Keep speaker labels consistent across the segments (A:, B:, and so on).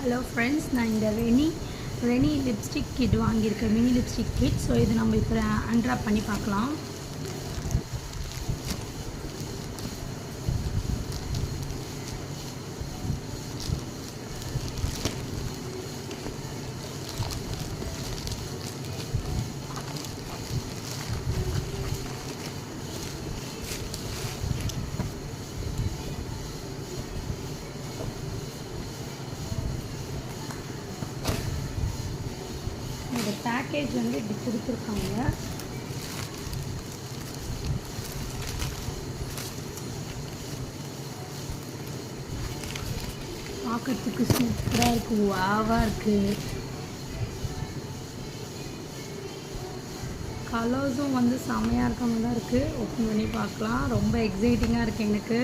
A: Hello friends, நான் இந்த Rennie lipstick kit வாங்கியிருக்கேன், மினி லிப்ஸ்டிக் கிட். ஸோ இது நம்ம இப்போ அன்ராப் பண்ணி பார்க்கலாம். இந்த பேக்கேஜ் வந்து இப்படி கொடுத்துருக்காங்க. பார்க்கறதுக்கு சூப்பராக இருக்குது, வாவாக இருக்குது. கலர்ஸும் வந்து செம்மையாக இருக்க மாதிரி தான் இருக்குது. ஓப்பன் பண்ணி பார்க்கலாம். ரொம்ப எக்ஸைட்டிங்காக இருக்குது எனக்கு.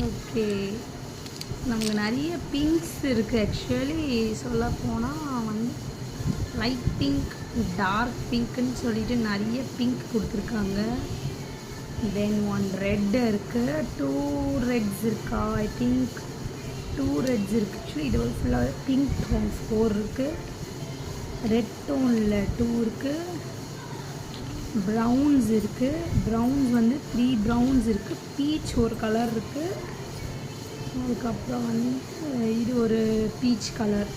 A: ஓகே, நமக்கு நிறைய பிங்க்ஸ் இருக்குது. ஆக்சுவலி சொல்ல போனால் வந்து லைட் பிங்க், டார்க் பிங்க்குன்னு சொல்லிட்டு நிறைய பிங்க் கொடுத்துருக்காங்க. தென் ஒன் ரெட் இருக்குது, 2 ரெட்ஸ் இருக்கா, ஐ திங்க் 2 ரெட்ஸ் இருக்குது. ஆக்சுவலி இது ஒரு ஃபுல்லாக பிங்க் டோன் 4 இருக்குது, ரெட் டோனில் 2 இருக்குது, ப்ரௌன்ஸ் இருக்குது. ப்ரௌன்ஸ் வந்து 3 ப்ரௌன்ஸ் இருக்குது, பீச் ஒரு கலர் இருக்குது, அதுக்கப்புறம் வந்து இது ஒரு பீச் கலர்.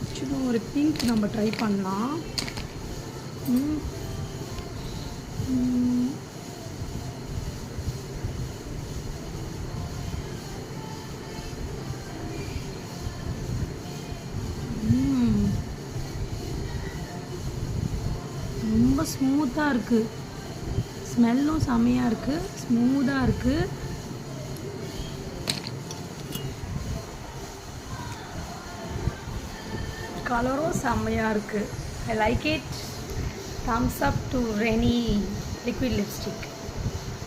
A: ஆக்சுவலி ஒரு பிங்க் நம்ம ட்ரை பண்ணலாம். ரொம்ப ஸ்மூத்தாக இருக்குது, ஸ்மெல்லும் செம்மையாக இருக்குது, ஸ்மூத்தாக இருக்குது. கலரும் செம்மையாக இருக்குது. I like it. Thums up to Rennie liquid lipstick.